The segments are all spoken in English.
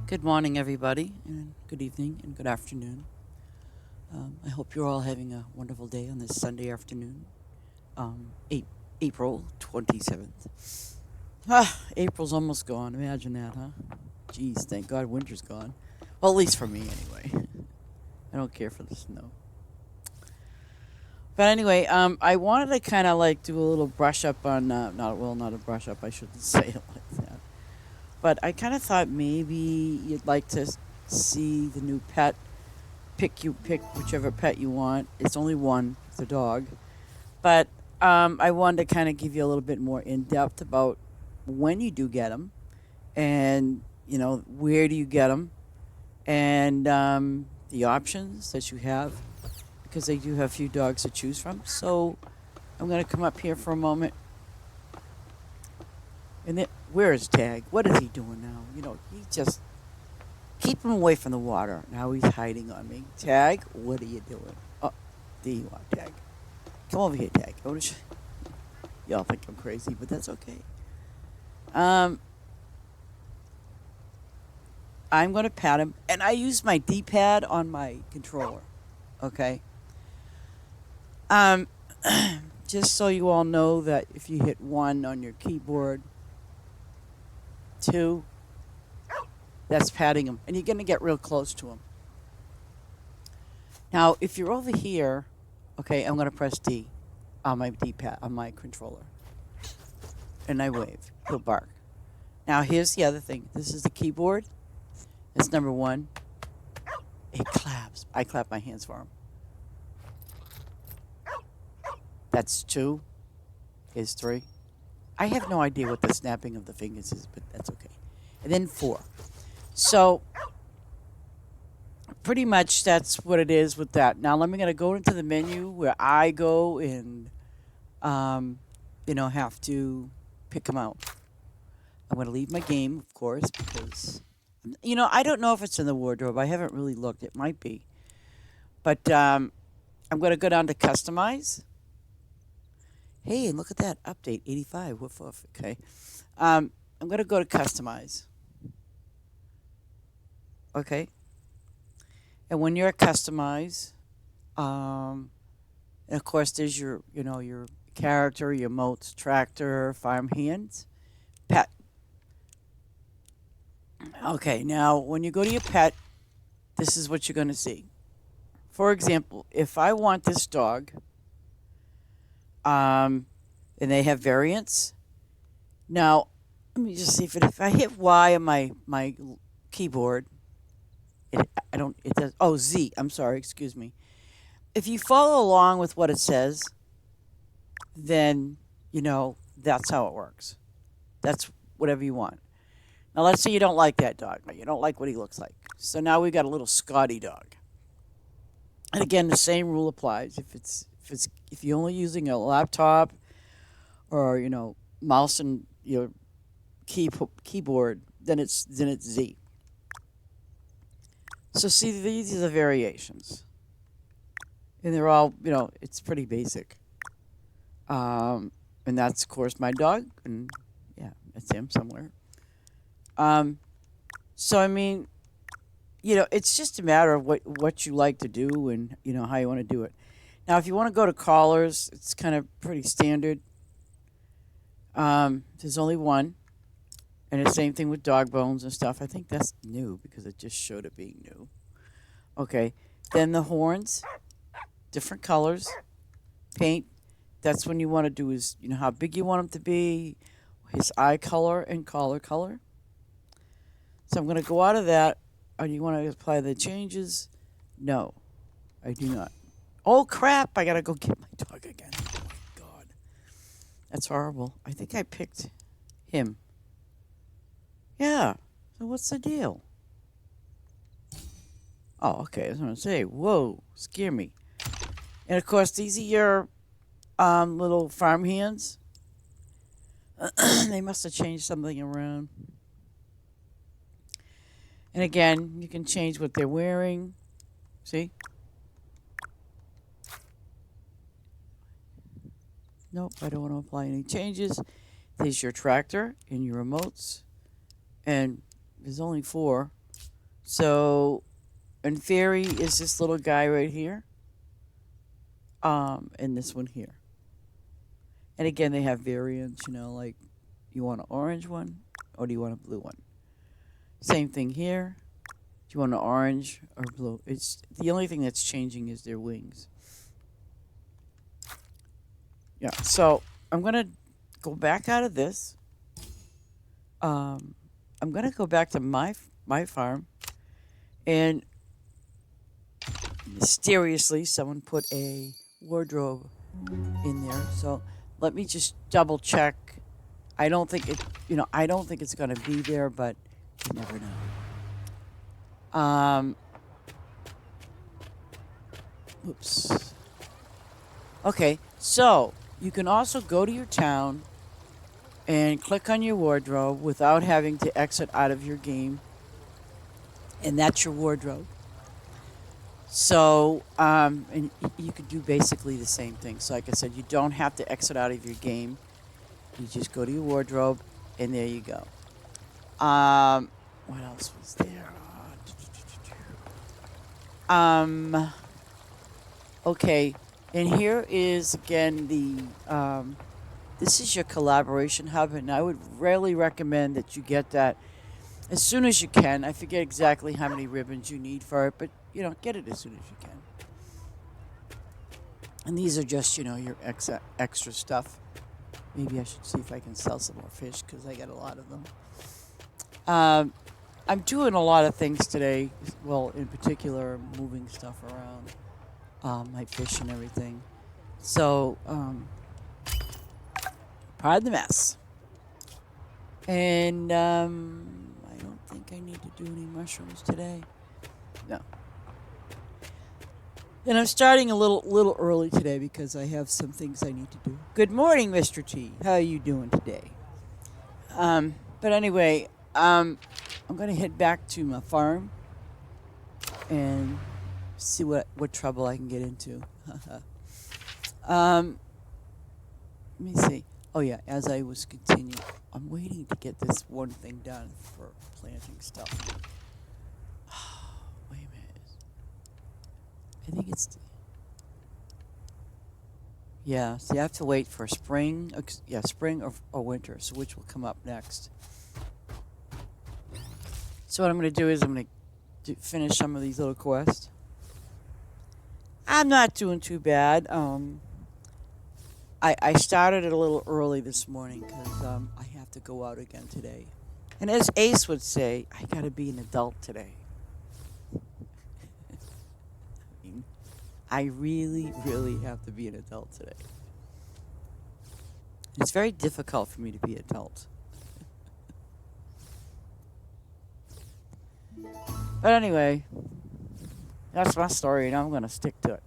Good morning, everybody, and good evening, and good afternoon. I hope you're all having a wonderful day on this Sunday afternoon, 8, April 27th. April's almost gone. Imagine that, huh? Geez, thank God winter's gone. Well, at least for me, anyway. I don't care for the snow. But anyway, I wanted to kind of like do a little brush up on, not a brush up, I shouldn't say it like that. But I kind of thought maybe you'd like to see the new pet. Pick whichever pet you want. It's only one. It's a dog. But I wanted to kind of give you a little bit more in depth about when you do get them, and where do you get them, and the options that you have, because they do have a few dogs to choose from. So I'm going to come up here for a moment. And then, where is Tag? What is he doing now? He just keep him away from the water. Now he's hiding on me. Tag, what are you doing? Oh, there you are, Tag. Come over here, Tag. Y'all think I'm crazy, but that's okay. Um, I'm going to pat him, and I use my D-pad on my controller. Okay. Um, just so you all know that if you hit 1 on your keyboard, 2, that's patting him, and you're going to get real close to him. Now, if you're over here, okay, I'm going to press D on my D-pad, on my controller. And I wave. He'll bark. Now, here's the other thing. This is the keyboard. It's number 1. He claps. I clap my hands for him. That's 2. Here's 3. I have no idea what the snapping of the fingers is, but that's okay. And then 4. So, pretty much that's what it is with that. Now, I'm going to go into the menu where I go and, have to pick them out. I'm going to leave my game, of course, because, I don't know if it's in the wardrobe. I haven't really looked. It might be. But I'm going to go down to customize. Hey, and look at that. Update 85. Woof, woof. Okay. I'm going to go to customize. Okay. And when you're at customize, and of course, there's your character, your emotes, tractor, farm hands, pet. Okay, now when you go to your pet, this is what you're going to see. For example, if I want this dog, and they have variants. Now, let me just see if I hit Y on my keyboard, it does. Oh, Z. I'm sorry. Excuse me. If you follow along with what it says, then that's how it works. That's whatever you want. Now, let's say you don't like that dog. You don't like what he looks like. So now we got a little Scotty dog. And again, the same rule applies. If you're only using a laptop or mouse and your keyboard, then it's Z. So see, these are the variations, and they're all it's pretty basic. And that's of course my dog, and yeah, that's him somewhere. Um, so I mean, it's just a matter of what you like to do and how you want to do it. Now, if you want to go to collars, it's kind of pretty standard. There's only one, and the same thing with dog bones and stuff. I think that's new because it just showed it being new. Okay, then the horns, different colors, paint. That's when you want to do is how big you want them to be, his eye color and collar color. So I'm going to go out of that. Or do you want to apply the changes? No, I do not. Oh crap! I gotta go get my dog again. Oh my God, that's horrible. I think I picked him. Yeah. So what's the deal? Oh, okay. I was gonna say, whoa, scare me. And of course, these are your little farm hands. They must have changed something around. And again, you can change what they're wearing. See? Nope, I don't want to apply any changes. There's your tractor and your remotes. And there's only 4. So, in theory, is this little guy right here, and this one here. And again, they have variants. Like you want an orange one, or do you want a blue one? Same thing here. Do you want an orange or blue? It's the only thing that's changing is their wings. Yeah. So I'm gonna go back out of this. Um, I'm gonna go back to my farm, and mysteriously, someone put a wardrobe in there. So let me just double check. I don't think it. I don't think it's gonna be there, but you never know. Oops. Okay, so you can also go to your town and click on your wardrobe without having to exit out of your game, and that's your wardrobe. So, and you could do basically the same thing. So, like I said, you don't have to exit out of your game. You just go to your wardrobe, and there you go. What else was there? Okay, and here is again this is your collaboration hub, and I would really recommend that you get that as soon as you can. I forget exactly how many ribbons you need for it, but get it as soon as you can. And these are just your extra stuff. Maybe I should see if I can sell some more fish because I got a lot of them. I'm doing a lot of things today. Well, in particular, moving stuff around, my fish and everything. So, pardon the mess. And I don't think I need to do any mushrooms today. No. And I'm starting a little early today because I have some things I need to do. Good morning, Mr. T. How are you doing today? But anyway, I'm gonna head back to my farm and see what trouble I can get into. Let me see. Oh yeah, as I was continuing, I'm waiting to get this one thing done for planting stuff. Wait a minute. I think it's. Yeah, so you have to wait for spring. Yeah, spring or winter. So which will come up next? So what I'm going to do is I'm going to finish some of these little quests. I'm not doing too bad. I started it a little early this morning because I have to go out again today. And as Ace would say, I got to be an adult today. I really, really have to be an adult today. It's very difficult for me to be an adult. But anyway, that's my story, and I'm going to stick to it.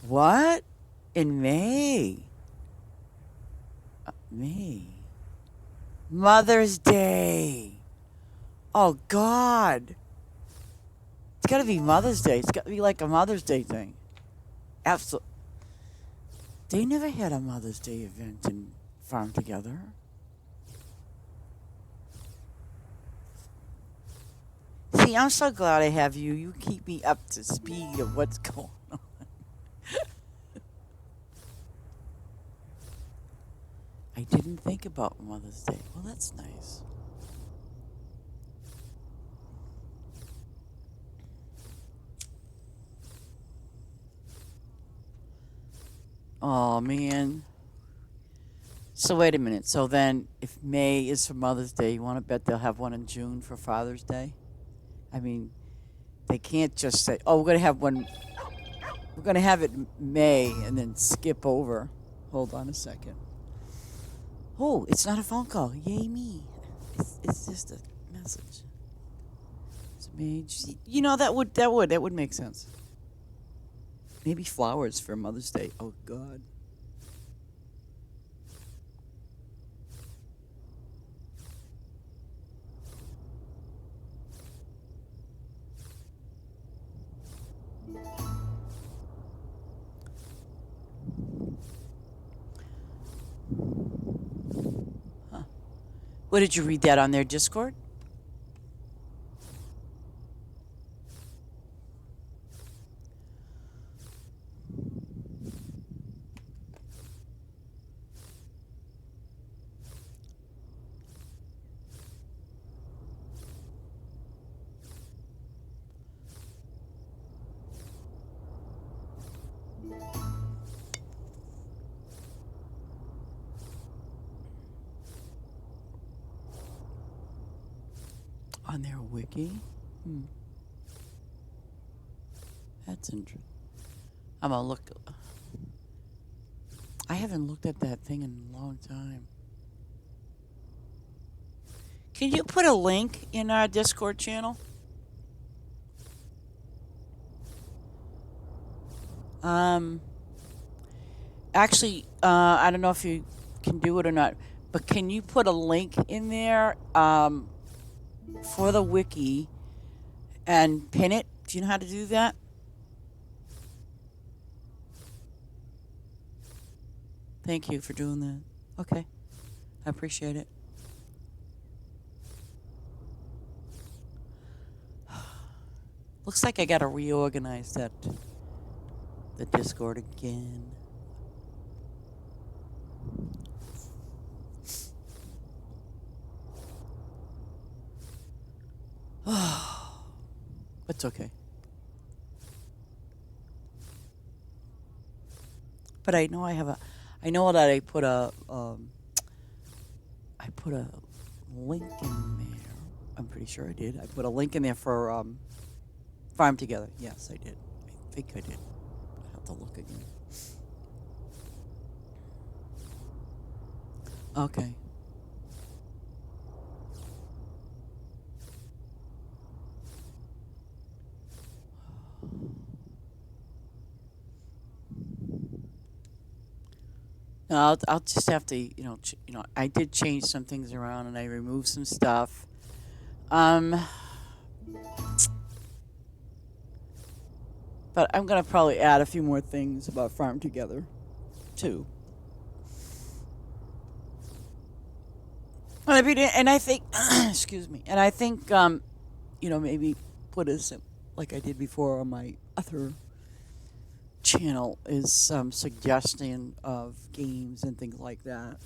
What? In May? May. Mother's Day. Oh, God. It's got to be Mother's Day. It's got to be like a Mother's Day thing. Absolutely. They never had a Mother's Day event in Farm Together. See, I'm so glad I have you. You keep me up to speed of what's going on. I didn't think about Mother's Day. Well, that's nice. Oh, man. So wait a minute. So then, if May is for Mother's Day, you want to bet they'll have one in June for Father's Day? I mean, they can't just say, "Oh, we're gonna have one. We're gonna have it in May," and then skip over. Hold on a second. Oh, it's not a phone call. Yay me! It's just a message. It's May. That would make sense. Maybe flowers for Mother's Day. Oh God. Huh. What did you read that on their Discord? On their wiki? Hmm. That's interesting. I'm gonna look. I haven't looked at that thing in a long time. Can you put a link in our Discord channel? Um, Actually, I don't know if you can do it or not, but can you put a link in there for the wiki and pin it? Do you know how to do that? Thank you for doing that. Okay, I appreciate it. Looks like I gotta reorganize the Discord again. It's okay. But I know that I put a link in there. I'm pretty sure I did. I put a link in there for Farm Together. Yes, I did. I think I did. I have to look again. Okay. No, I'll just have to, I did change some things around and I removed some stuff. Um, but I'm gonna probably add a few more things about Farm Together, too. And I think, excuse me, and I think, maybe put as like I did before on my other channel is some suggestion of games and things like that.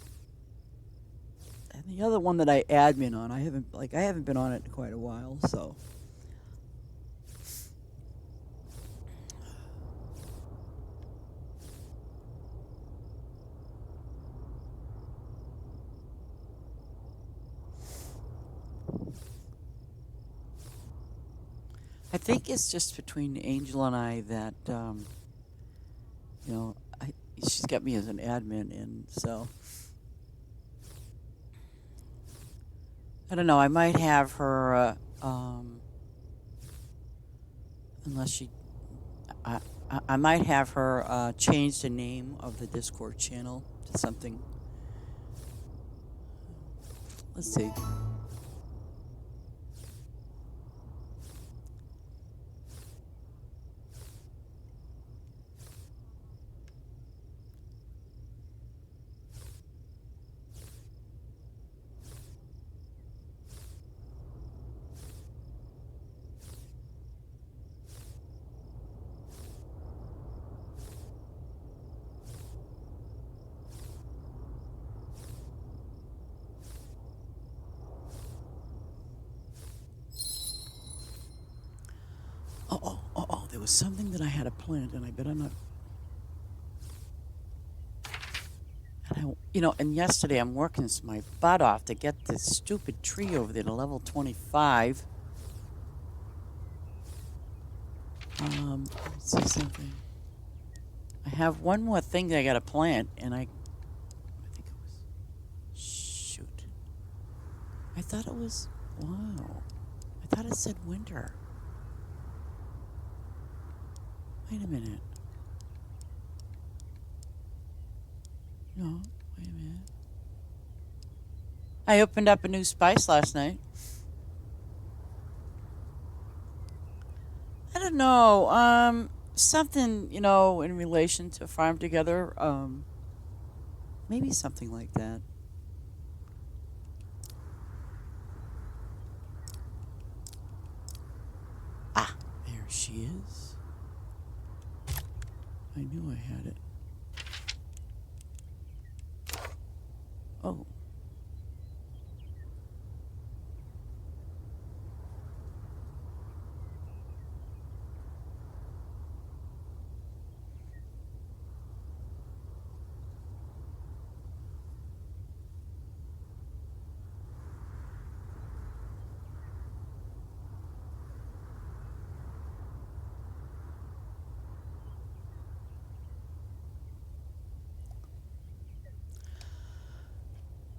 And the other one that I admin on, I haven't been on it in quite a while, so I think it's just between Angel and I that you know, I she's got me as an admin, and so I don't know. I might have her unless she I, I might have her change the name of the Discord channel to something. Let's see. There was something that I had to plant, and I better not. And yesterday I'm working my butt off to get this stupid tree over there to level 25. Let's see something. I have one more thing that I got to plant, and I think it was. Shoot. I thought it was. Wow. I thought it said winter. Wait a minute. No, wait a minute. I opened up a new spice last night. I don't know. Something, in relation to Farm Together. Maybe something like that. she is. I knew I had it. Oh.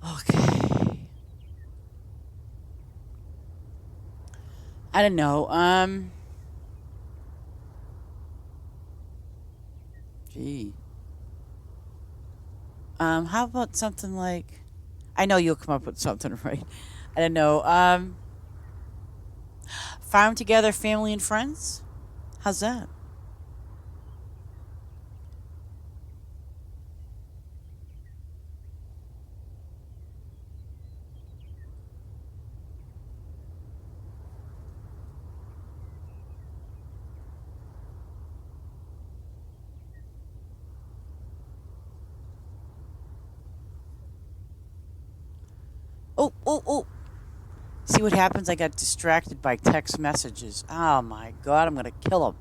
Okay. I don't know. Gee. How about something like? I know you'll come up with something, right? I don't know. Farm together, family and friends. How's that? Oh, oh, oh. See what happens? I got distracted by text messages. Oh my god, I'm gonna kill him.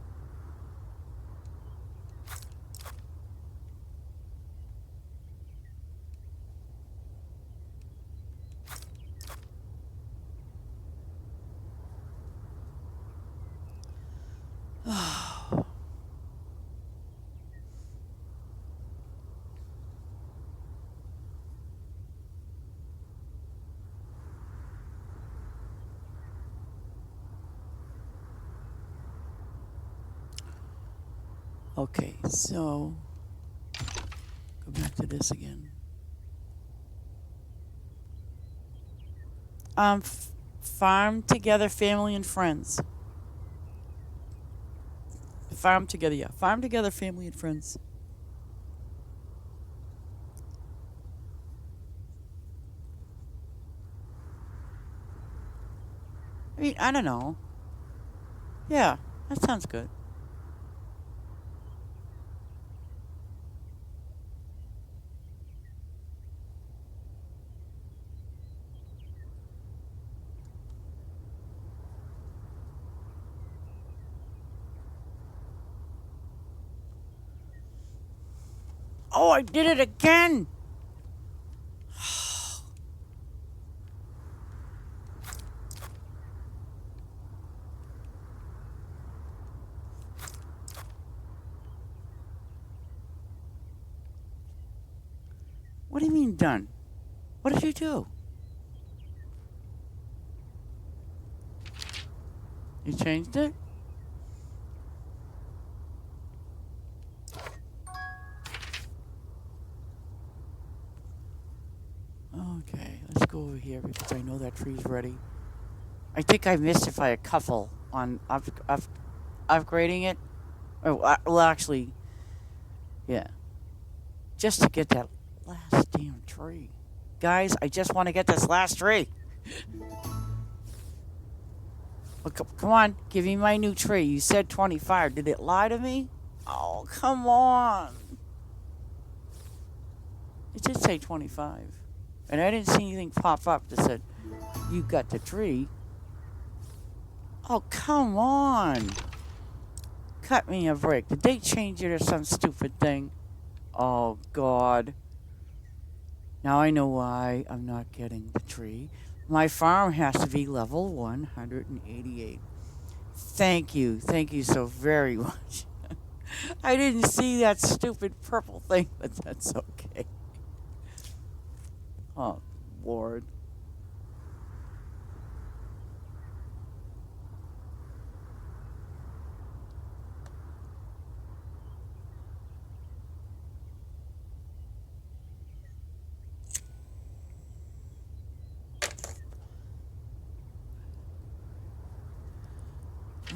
Okay, so go back to this again. Farm together, family and friends. Farm together, yeah. Farm together, family and friends. I mean, I don't know. Yeah, that sounds good. Oh, I did it again. What do you mean done? What did you do? You changed it? Okay, let's go over here because I know that tree's ready. I think I missed it by a couple on upgrading it. Oh, well, actually, yeah. Just to get that last damn tree. Guys, I just want to get this last tree. Well, come on, give me my new tree. You said 25. Did it lie to me? Oh, come on. It did say 25. And I didn't see anything pop up that said, you got the tree. Oh, come on. Cut me a break. Did they change it or some stupid thing? Oh, God. Now I know why I'm not getting the tree. My farm has to be level 188. Thank you. Thank you so very much. I didn't see that stupid purple thing, but that's okay. Oh, Lord.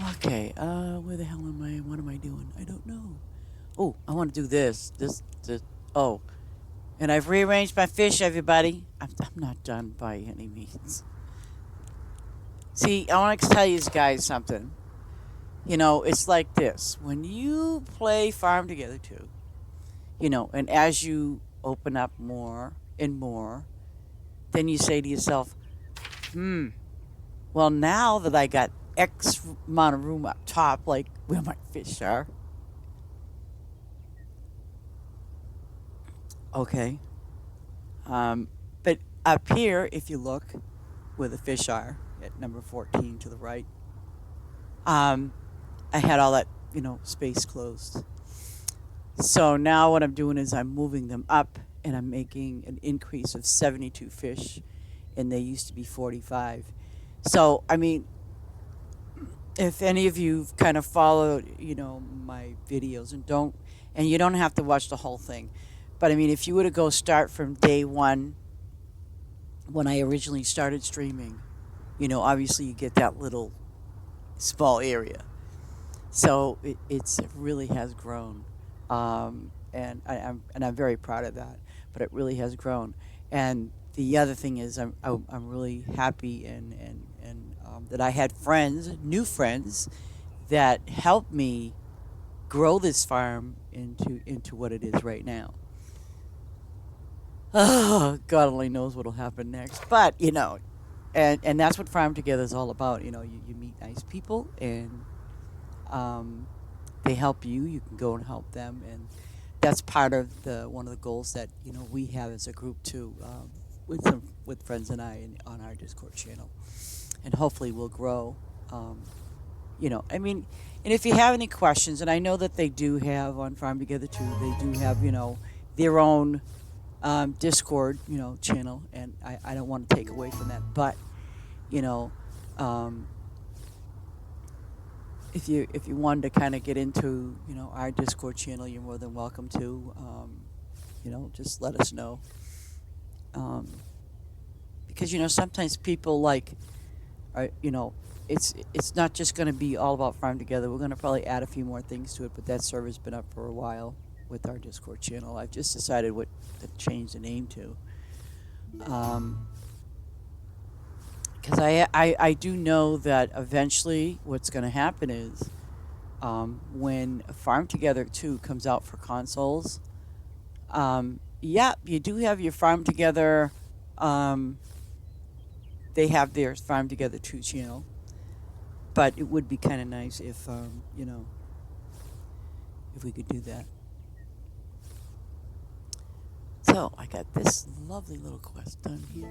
Okay, where the hell am I? What am I doing? I don't know. Oh, I want to do this. This. Oh, and I've rearranged my fish, everybody. I'm not done by any means. See, I want to tell you guys something. It's like this. When you play Farm Together too, and as you open up more and more, then you say to yourself, hmm, well, now that I got X amount of room up top, like where my fish are, okay. Um, but up here, if you look where the fish are at number 14 to the right, um, I had all that, space closed. So now what I'm doing is I'm moving them up and I'm making an increase of 72 fish, and they used to be 45. So, I mean, if any of you kind of followed, my videos and you don't have to watch the whole thing, but I mean, if you were to go start from day one when I originally started streaming, obviously you get that little small area. So it really has grown, and I'm very proud of that. But it really has grown, and the other thing is I'm really happy and that I had friends, new friends, that helped me grow this farm into what it is right now. Oh, God only knows what'll happen next, but and that's what Farm Together is all about. You meet nice people and um, they help you. You can go and help them, and that's part of the one of the goals that we have as a group too, with friends and I on our Discord channel, and hopefully we'll grow. Um, I mean, and if you have any questions, and I know that they do have on Farm Together too, they do have their own Discord channel, and I don't want to take away from that, but you know. Um, if you wanted to kind of get into our Discord channel, you're more than welcome to. Just let us know. Um, because sometimes people like are it's not just going to be all about Farm Together. We're going to probably add a few more things to it, but that server's been up for a while with our Discord channel. I've just decided what to change the name to. Um, because I do know that eventually what's going to happen is when Farm Together 2 comes out for consoles, yeah, you do have your Farm Together, um, they have their Farm Together 2 channel, but it would be kind of nice if, if we could do that. So I got this lovely little quest done here.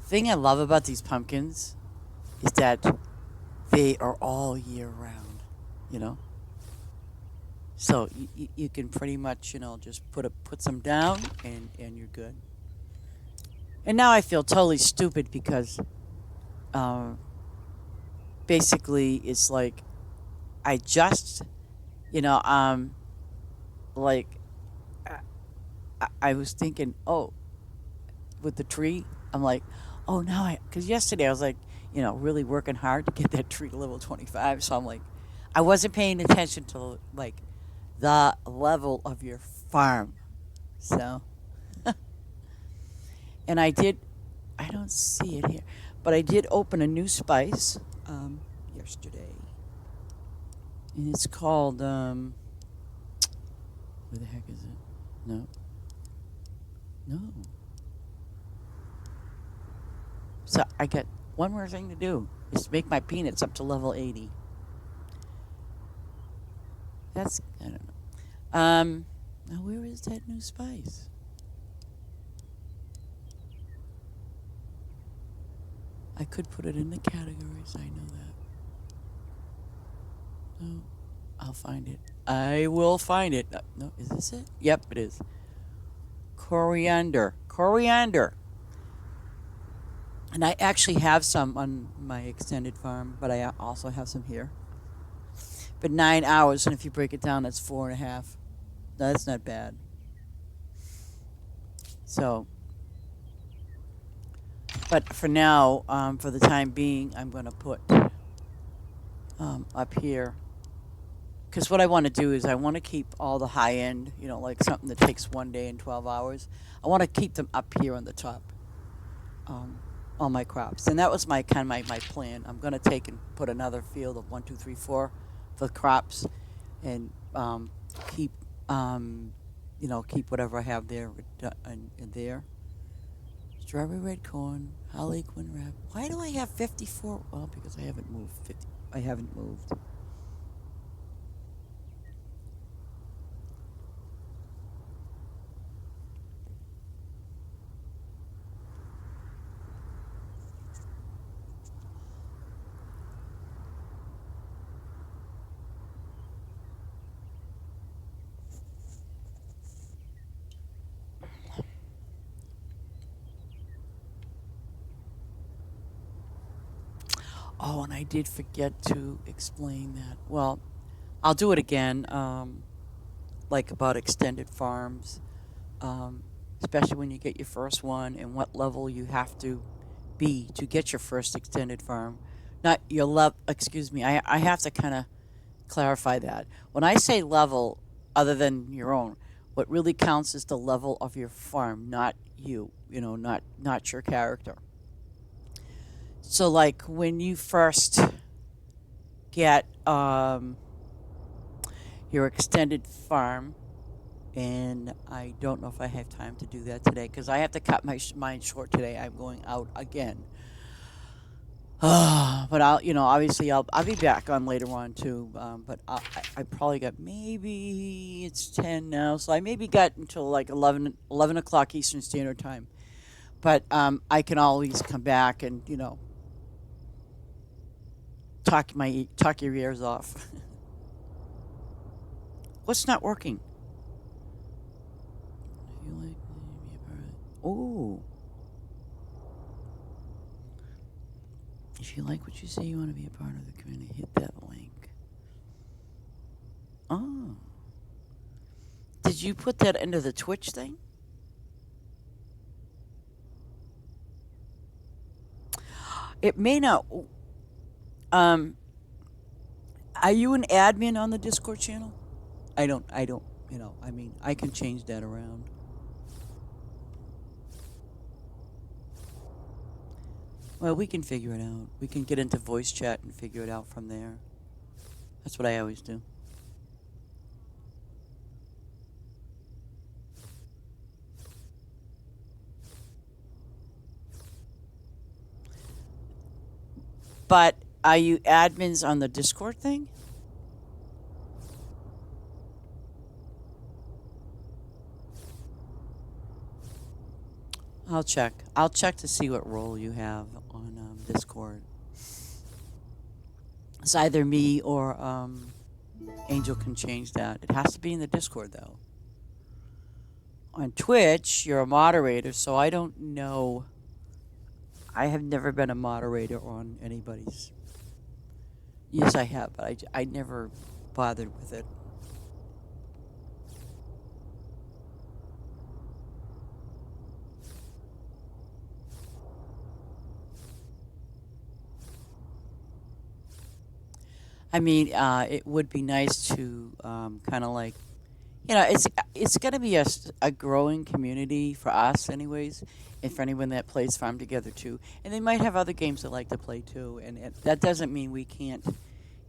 Thing I love about these pumpkins is that they are all year round, you know. So you can pretty much just put some down and you're good. And now I feel totally stupid because um, basically it's like I just you know like I, I was thinking, oh, with the tree, I'm like, oh, now because yesterday I was like, really working hard to get that tree to level 25. So I'm like, I wasn't paying attention to like the level of your farm. So, and I don't see it here, but I did open a new spice yesterday, and it's called where the heck is it? No, no. So I got one more thing to do is to make my peanuts up to level 80. That's I don't know. Now where is that new spice? I could put it in the categories. I know that. No, I'll find it. I will find it. No, is this it? Yep, it is. Coriander. Coriander. And I actually have some on my extended farm, but I also have some here. But 9 hours, and if you break it down, that's 4.5. No, that's not bad. So, but for now, for the time being, I'm going to put up here. Because what I want to do is I want to keep all the high end, like something that takes 1 day and 12 hours. I want to keep them up here on the top. Um, all my crops. And that was my kind of my plan. I'm going to take and put another field of 1, 2, 3, 4 for crops, and keep keep whatever I have there in there. Strawberry red corn, holly quin wrap. Why do I have 54? Well, because I haven't moved 50. I haven't moved. Oh, and I did forget to explain that. Well, I'll do it again. Like about extended farms, um, especially when you get your first one, and what level you have to be to get your first extended farm. Not your level. Excuse me. I have to kind of clarify that. When I say level, other than your own, what really counts is the level of your farm, not you. Not your character. So, like when you first get your extended farm, and I don't know if I have time to do that today because I have to cut mine short today. I'm going out again. But obviously I'll be back on later on too. But I probably got, maybe it's 10 now, so I maybe got until like 11 o'clock Eastern Standard Time. But I can always come back and talk your ears off. What's not working? If you like, be a part of it. Oh, if you like what you see, you want to be a part of the community, hit that link. Oh, did you put that into the Twitch thing? It may not. Um, are you an admin on the Discord channel? I don't. I mean, I can change that around. Well, we can figure it out. We can get into voice chat and figure it out from there. That's what I always do. But are you admins on the Discord thing? I'll check. I'll check to see what role you have on Discord. It's either me or Angel can change that. It has to be in the Discord though. On Twitch, you're a moderator, so I don't know. I have never been a moderator on anybody's. Yes, I have, but I never bothered with it. I mean, it would be nice to kind of like, it's going to be a growing community for us, anyways, and for anyone that plays Farm Together too. And they might have other games they like to play too, and that doesn't mean we can't,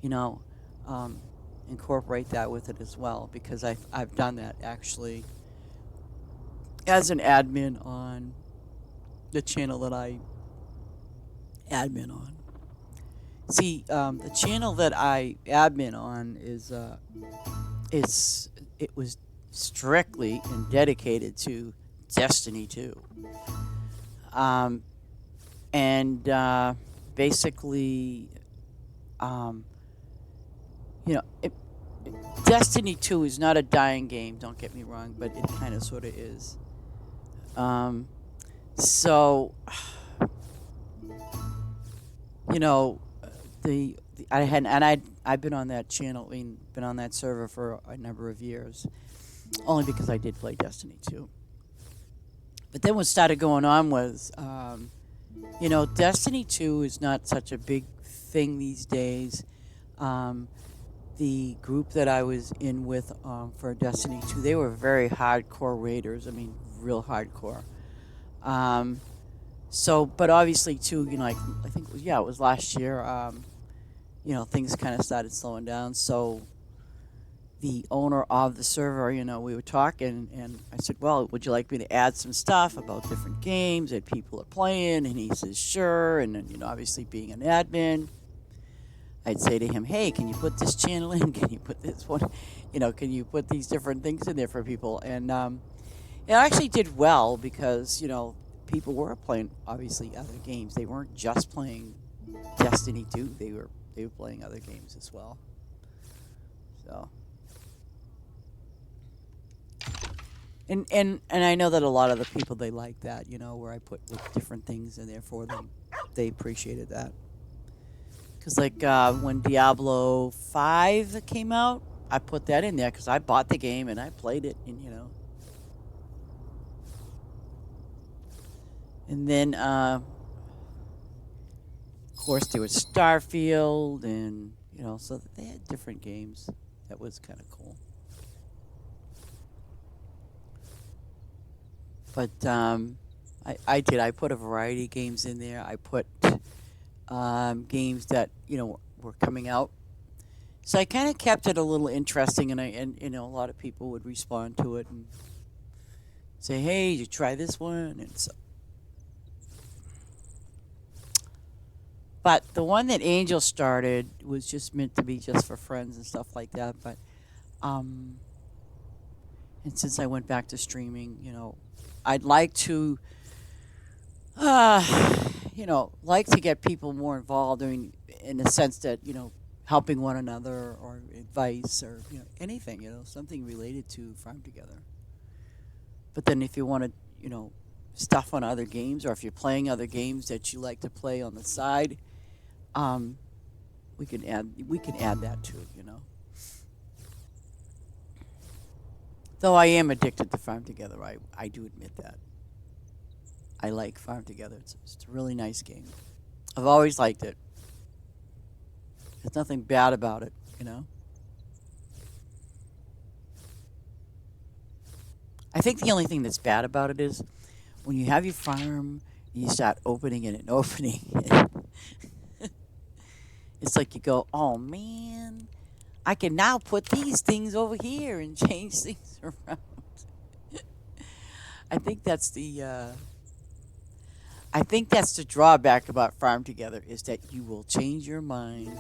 you know, um, incorporate that with it as well, because I've done that actually as an admin on the channel that I admin on. See, the channel that I admin on is it was strictly and dedicated to Destiny 2. Um, and basically, um, you know, it, Destiny 2 is not a dying game, don't get me wrong, but it kind of sort of is. Um, so, you know, I had and I've been on that channel, been on that server for a number of years, only because I did play Destiny 2. But then what started going on was, Destiny 2 is not such a big thing these days. Um, the group that I was in with for Destiny 2, they were very hardcore raiders. I mean, real hardcore. Um, So, but obviously too, I think yeah, it was last year. Things kind of started slowing down. So the owner of the server, we were talking, and I said, "Well, would you like me to add some stuff about different games that people are playing?" And he says, "Sure." And then, obviously being an admin, I'd say to him, "Hey, can you put this channel in? Can you put this one? Can you put these different things in there for people?" And it actually did well because people were playing obviously other games. They weren't just playing Destiny 2. They were playing other games as well. So. And I know that a lot of the people they like that, where I put like different things in there for them. They appreciated that. Cause like when Diablo 5 came out, I put that in there because I bought the game and I played it, and then of course there was Starfield, and so they had different games. That was kind of cool. But I put a variety of games in there. I put games that were coming out. So I kind of kept it a little interesting, and a lot of people would respond to it and say, "Hey, you try this one," and so. But the one that Angel started was just meant to be just for friends and stuff like that. But um, and since I went back to streaming, I'd like to like to get people more involved. I mean, in the sense that helping one another or advice or anything, something related to Farm Together. But then if you want to, stuff on other games, or if you're playing other games that you like to play on the side, um, we can add that too. Though I am addicted to Farm Together, I do admit that. I like Farm Together. It's a really nice game. I've always liked it. There's nothing bad about it. I think the only thing that's bad about it is when you have your farm and you start opening it and opening it. It's like you go, "Oh man, I can now put these things over here and change things around." I think that's the uh, I think that's the drawback about Farm Together is that you will change your mind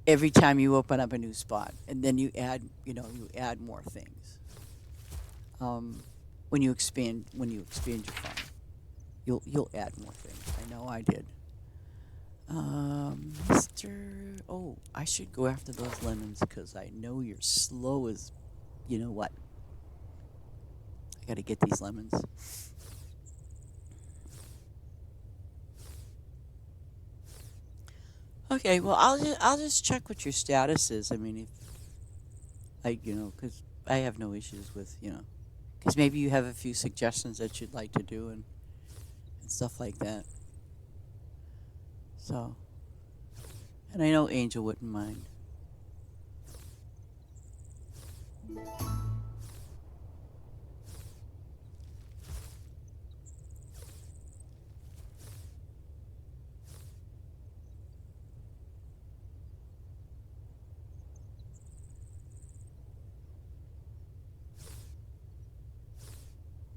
every time you open up a new spot, and then you add more things. Um, when you expand your farm, you'll add more things. I know I did. Mister, oh, I should go after those lemons because I know you're slow as, you know what? I got to get these lemons. Okay, well, I'll just check what your status is. I mean, if because I have no issues with because maybe you have a few suggestions that you'd like to do and stuff like that. So, and I know Angel wouldn't mind.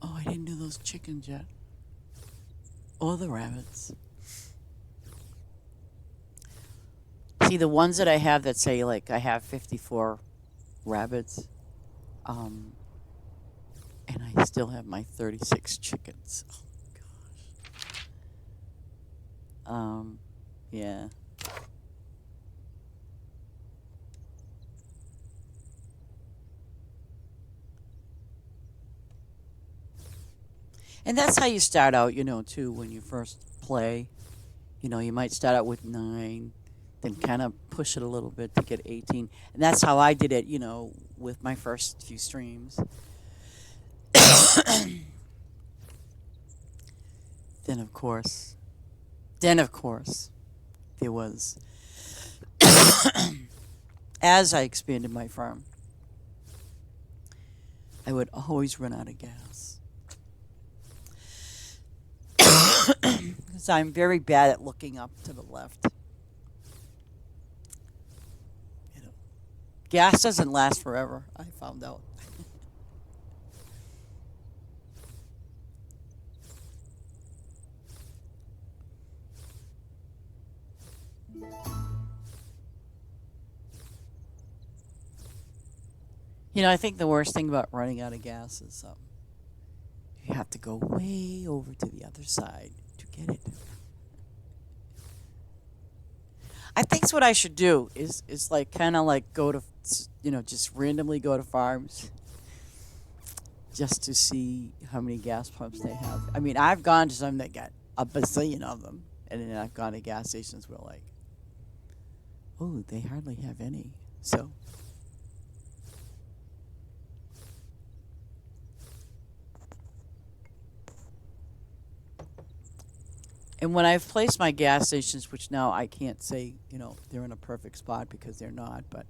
Oh, I didn't do those chickens yet, or the rabbits. See, the ones that I have that say like I have 54 rabbits, um, and I still have my 36 chickens. Oh gosh. Yeah. And that's how you start out, too, when you first play. You might start out with 9, then kind of push it a little bit to get 18. And that's how I did it, with my first few streams. then, of course, then, of course, there was, as I expanded my farm, I would always run out of gas. because I'm very bad at looking up to the left. You know, gas doesn't last forever. I found out. I think the worst thing about running out of gas is you have to go way over to the other side to get it. I think what I should do is like kind of like go to just randomly go to farms just to see how many gas pumps they have. I mean, I've gone to some that got a bazillion of them, and then I've gone to gas stations where like, oh, they hardly have any. So and when I've placed my gas stations, which now I can't say, they're in a perfect spot because they're not, but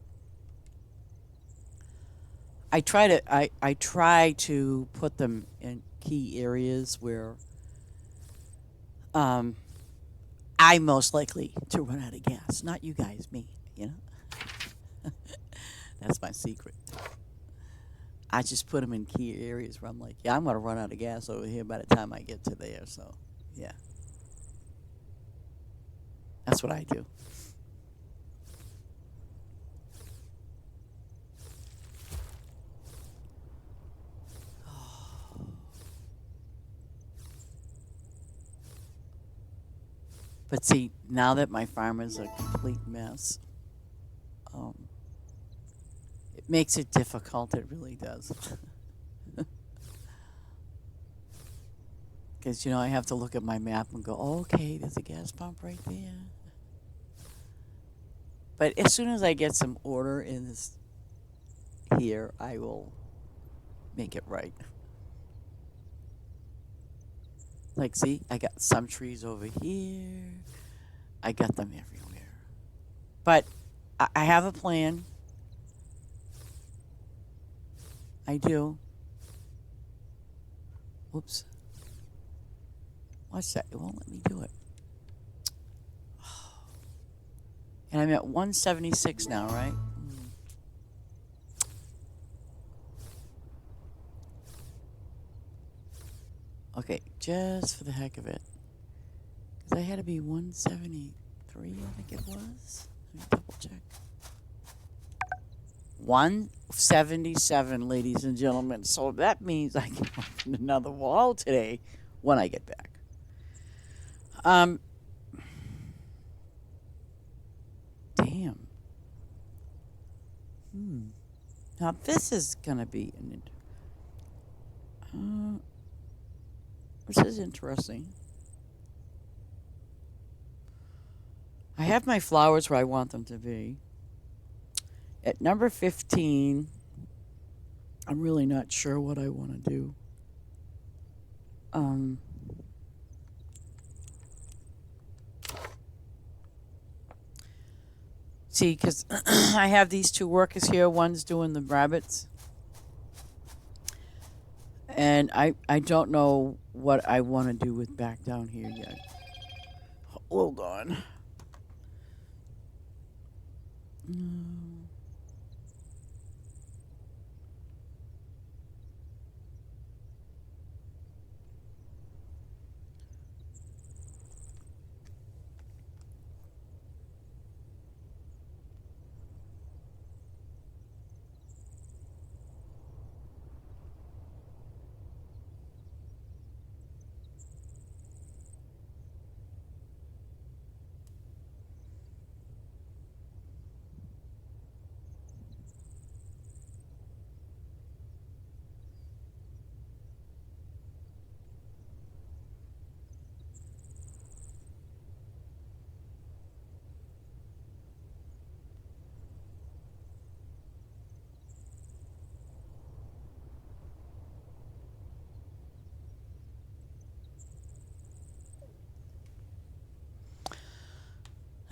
I try to put them in key areas where um, I'm most likely to run out of gas. Not you guys, me. That's my secret. I just put them in key areas where I'm like, yeah, I'm going to run out of gas over here by the time I get to there. So, yeah, that's what I do. But see, now that my farm is a complete mess, um, it makes it difficult. It really does. Because, I have to look at my map and go, oh, okay, there's a gas pump right there. But as soon as I get some order in this here, I will make it right. Like, see, I got some trees over here. I got them everywhere. But I have a plan. I do. Whoops. Watch that. It won't let me do it. And I'm at 176 now, right? Okay, just for the heck of it. Because I had to be 173, I think it was. Let me double check. 177, ladies and gentlemen. So that means I can open another wall today when I get back. Damn. Now this is gonna be this is interesting. I have my flowers where I want them to be. At number 15, I'm really not sure what I want to do. Um, See, because I have these two workers here. One's doing the rabbits. And I don't know what I want to do with back down here yet. Hold on. No.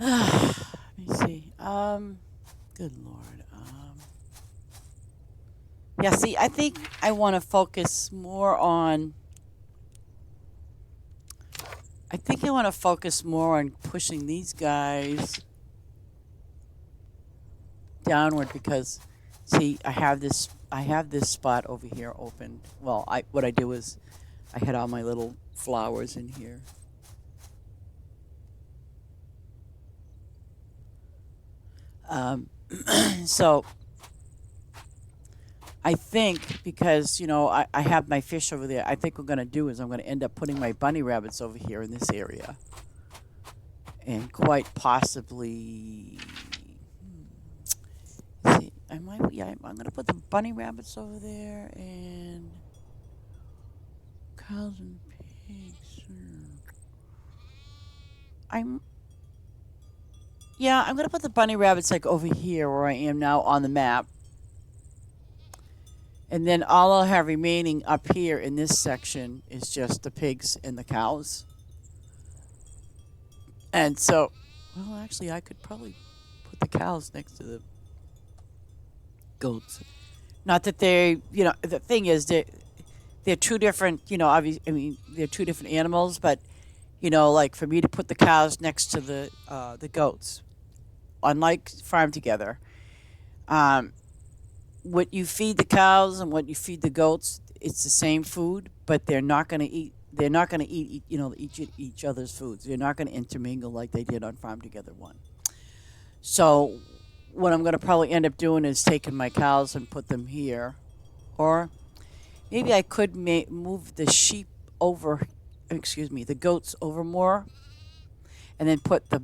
Let me see. Good Lord. Yeah, see, I think I want to focus more on I think I want to focus more on pushing these guys downward because, see, I have this spot over here open. Well, what I do is I had all my little flowers in here. Um, so I think because, I have my fish over there, I think what I'm going to do is I'm going to end up putting my bunny rabbits over here in this area. And quite possibly, see, I'm going to put the bunny rabbits over there and cows and pigs. I'm, yeah, I'm going to put the bunny rabbits like over here where I am now on the map. And then all I'll have remaining up here in this section is just the pigs and the cows. And so, well, actually, I could probably put the cows next to the goats. Not that the thing is, they're two different, obviously, I mean, they're two different animals, but, like for me to put the cows next to the goats, unlike farm together, what you feed the cows and what you feed the goats, it's the same food, but they're not going to eat. They're not going to eat, each other's foods. They're not going to intermingle like they did on Farm Together 1. So, what I'm going to probably end up doing is taking my cows and put them here, or maybe I could move the sheep over. Excuse me, the goats over more, and then put the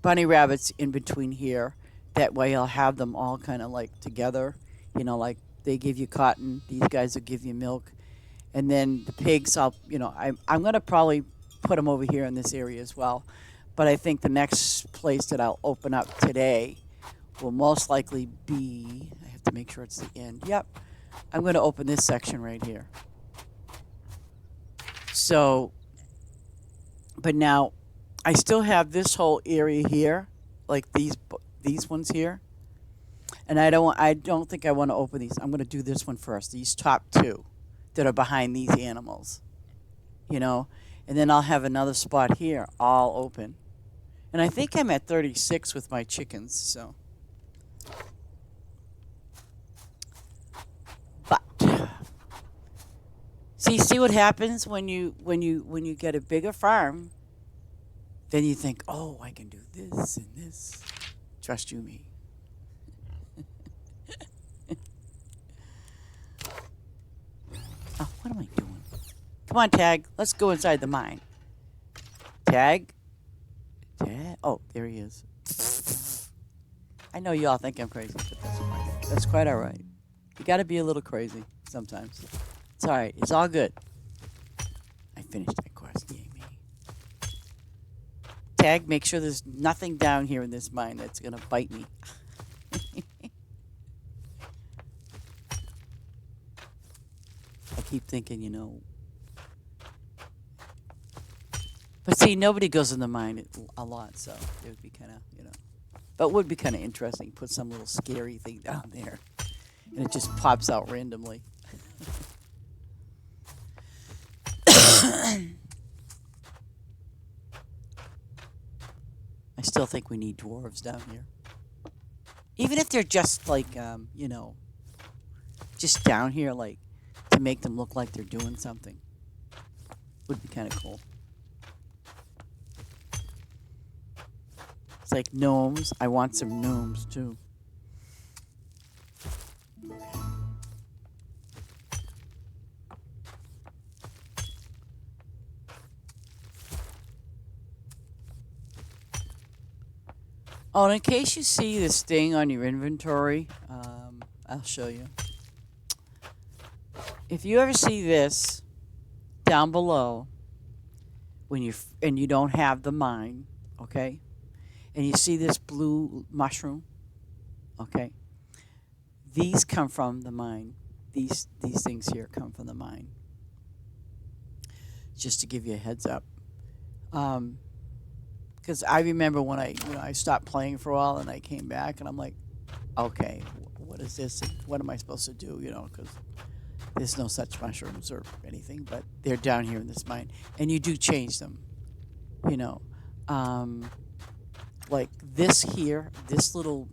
bunny rabbits in between here. That way, I'll have them all kind of like together. Like they give you cotton, these guys will give you milk. And then the pigs, I'm going to probably put them over here in this area as well. But I think the next place that I'll open up today will most likely be, I have to make sure it's the end. Yep. I'm going to open this section right here. So, but now I still have this whole area here, like these ones here. And I don't think I want to open these. I'm going to do this one first. These top two that are behind these animals, and then I'll have another spot here all open. And I think I'm at 36 with my chickens, so. But see what happens when you get a bigger farm, then you think, "Oh, I can do this and this." Trust you me. Oh, what am I doing? Come on, Tag. Let's go inside the mine. Tag? Tag? Oh, there he is. I know you all think I'm crazy, but that's quite all right. You got to be a little crazy sometimes. It's all right. It's all good. I finished that quest. Yay me. Tag, make sure there's nothing down here in this mine that's going to bite me. I keep thinking, But see, nobody goes in the mine a lot, so it would be kind of, But it would be kind of interesting. Put some little scary thing down there, and it just pops out randomly. I still think we need dwarves down here. Even if they're just like, just down here, like, to make them look like they're doing something. Would be kind of cool. It's like gnomes. I want some gnomes, too. Oh, and in case you see this thing on your inventory, I'll show you. If you ever see this down below, when you don't have the mine, okay, and you see this blue mushroom, okay, these come from the mine. These things here come from the mine. Just to give you a heads up. Because I remember when I stopped playing for a while and I came back and I'm like, okay, what is this? And what am I supposed to do? Because there's no such mushrooms or anything, but they're down here in this mine, and you do change them. you know, um, like this here, this little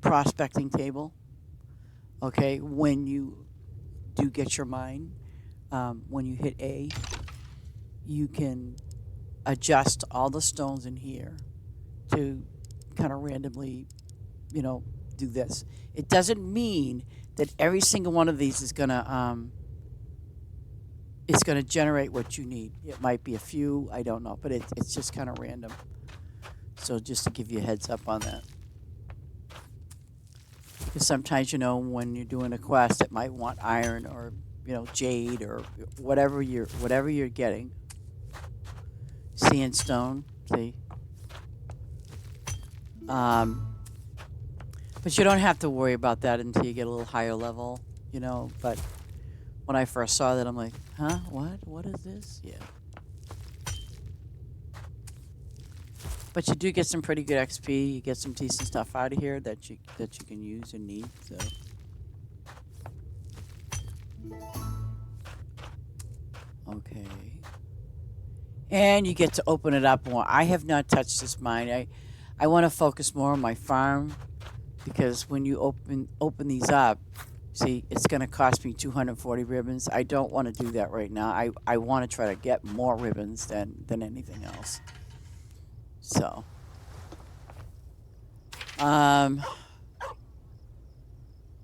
prospecting table. Okay, when you do get your mine, when you hit A, you can adjust all the stones in here to kind of randomly, you know, do this. It doesn't mean that every single one of these is gonna it's gonna generate what you need. It might be a few, I don't know, but it's just kind of random. So just to give you a heads up on that, because sometimes you know when you're doing a quest, it might want iron or jade or whatever you're getting. Sandstone, see. Um, but you don't have to worry about that until you get a little higher level, But when I first saw that, I'm like, huh? What? What is this? Yeah. But you do get some pretty good XP. You get some decent stuff out of here that you can use and need. So. Okay. And you get to open it up more. I have not touched this mine. I want to focus more on my farm because when you open these up, see, it's going to cost me 240 ribbons. I don't want to do that right now. I want to try to get more ribbons than anything else. So, let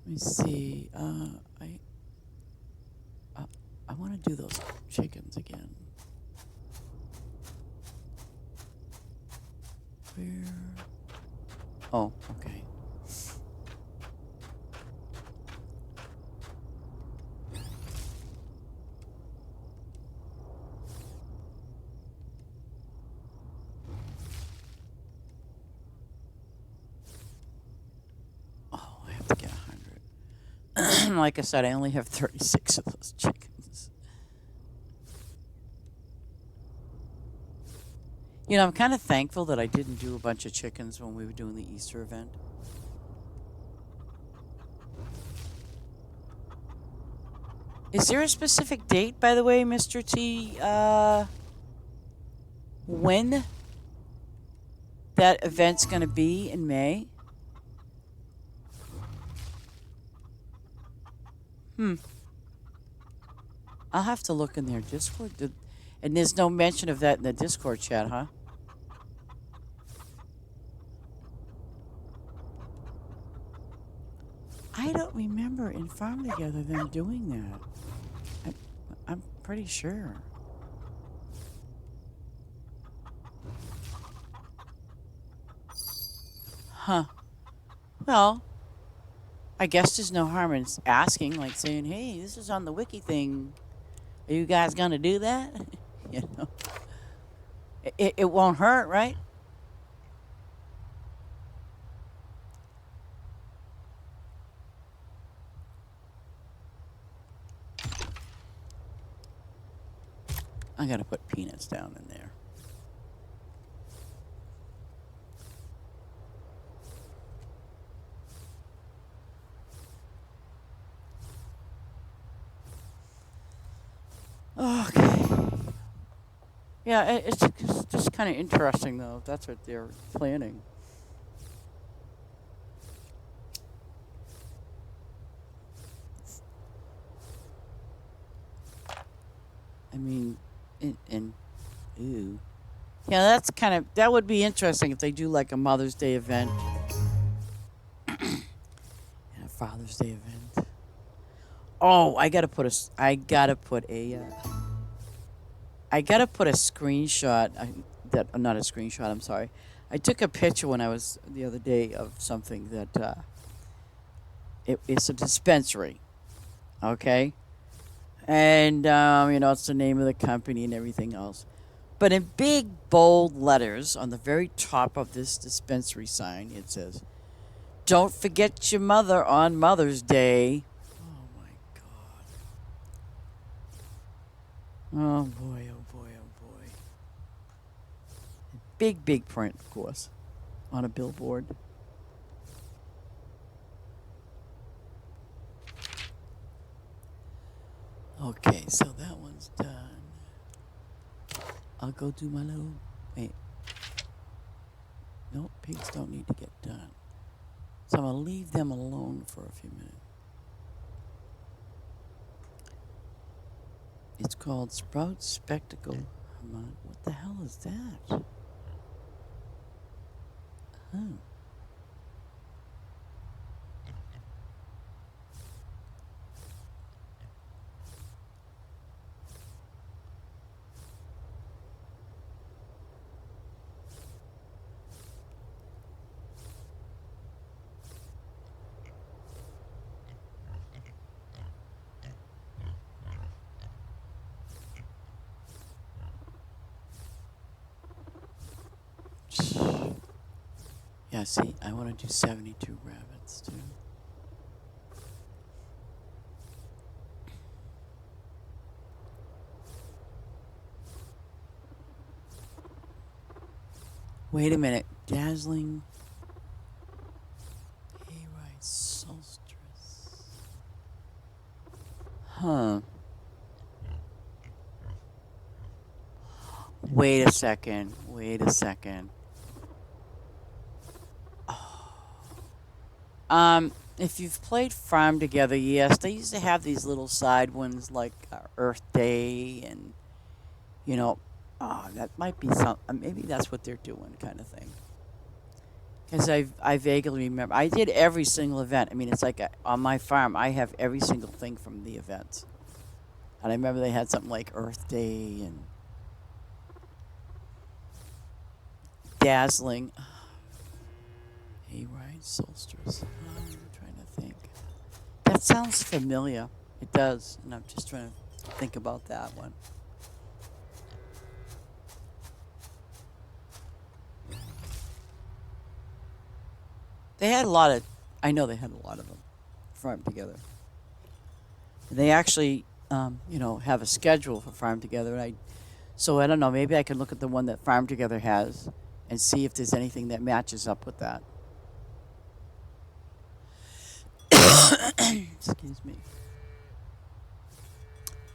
me see. Uh, I want to do those chickens again. Where? Oh, okay. Oh, I have to get 100. Like I said, I only have 36 of those chickens. I'm kind of thankful that I didn't do a bunch of chickens when we were doing the Easter event. Is there a specific date, by the way, Mr. T, when that event's going to be in May? I'll have to look in their Discord. And there's no mention of that in the Discord chat, huh? I don't remember in Farm Together them doing that. I'm pretty sure. Huh. Well, I guess there's no harm in asking, like saying, hey, this is on the wiki thing. Are you guys going to do that? you know, it won't hurt, right? I got to put peanuts down in there. Okay. Yeah, it's just kind of interesting, though. If that's what they're planning. I mean, ooh. Yeah, that would be interesting if they do like a Mother's Day event and a Father's Day event. Oh, I gotta put a screenshot. Not a screenshot. I'm sorry. I took a picture when I was the other day of something that it's a dispensary, okay, and it's the name of the company and everything else. But in big bold letters on the very top of this dispensary sign, it says, "Don't forget your mother on Mother's Day." Oh my God. Oh boy. Oh boy. Oh boy. Big print, of course, on a billboard. Okay, so that one's done. I'll go do my little Wait. No, pigs don't need to get done. So I'm going to leave them alone for a few minutes. It's called Sprout Spectacle. What the hell is that? Huh. Yeah, see, I want to do 72 rabbits too. Wait a minute. Dazzling hayride solstice. Huh. Wait a second. Wait a second. If you've played Farm Together, yes, they used to have these little side ones like Earth Day and, you know, that might be some, maybe that's what they're doing kind of thing. Because I vaguely remember, I did every single event. I mean, it's like on my farm, I have every single thing from the events. And I remember they had something like Earth Day and Dazzling hayride solstice. I'm trying to think. That sounds familiar. It does, and I'm just trying to think about that one. They had a lot of. I know they had a lot of them farmed together. They actually, have a schedule for Farm Together. So I don't know. Maybe I can look at the one that Farm Together has and see if there's anything that matches up with that. Excuse me.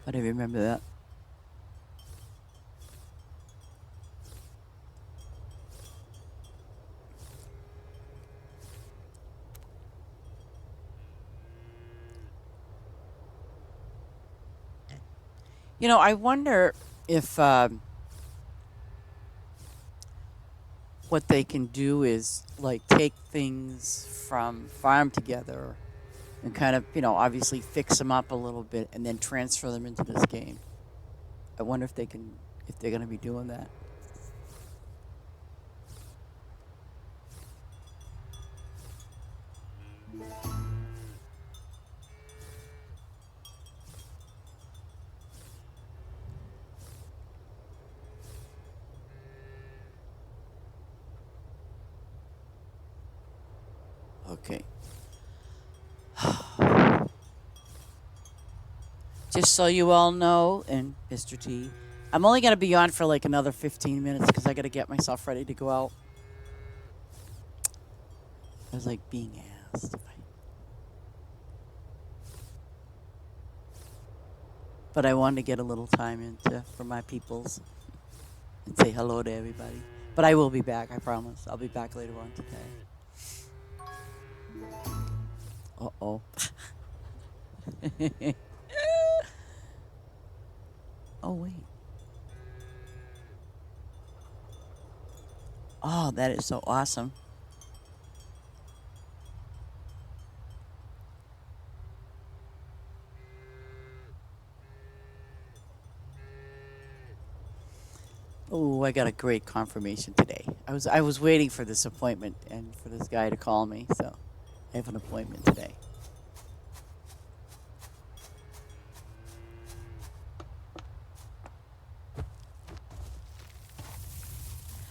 But I remember that. I wonder if what they can do is like take things from Farm Together and kind of, obviously fix them up a little bit and then transfer them into this game. I wonder if they're going to be doing that. Okay. Just so you all know, and Mr. T, I'm only going to be on for like another 15 minutes because I got to get myself ready to go out. I was like being asked if but I wanted to get a little time into for my peoples and say hello to everybody. But I will be back, I promise. I'll be back later on today. Uh-oh. Oh, wait. Oh, that is so awesome. Oh, I got a great confirmation today. I was waiting for this appointment and for this guy to call me, so I have an appointment today.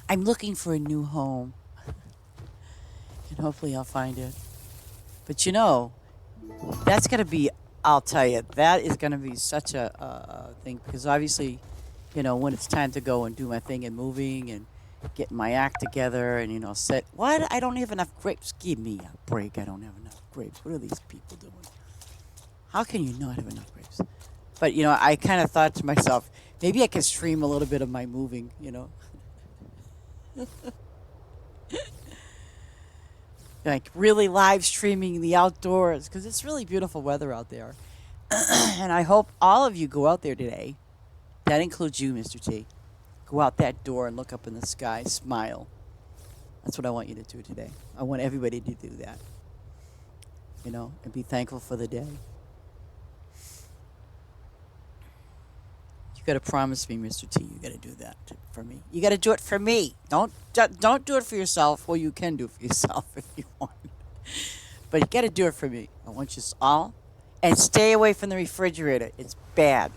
I'm looking for a new home, and hopefully I'll find it. But that's going to be, I'll tell you, that is going to be such a thing because obviously, when it's time to go and do my thing and moving and getting my act together and, set, what? I don't have enough grapes. Give me a break. I don't have enough grapes. What are these people doing? How can you not have enough grapes? But, I kind of thought to myself, maybe I can stream a little bit of my moving. Like really live streaming the outdoors because it's really beautiful weather out there. And I hope all of you go out there today. That includes you, Mr. T. Go out that door and look up in the sky, smile. That's what I want you to do today. I want everybody to do that, and be thankful for the day. You got to promise me, Mr. T, you got to do that for me. You got to do it for me. Don't do it for yourself. Well, you can do it for yourself if you want. But you got to do it for me. I want you all. And stay away from the refrigerator. It's bad.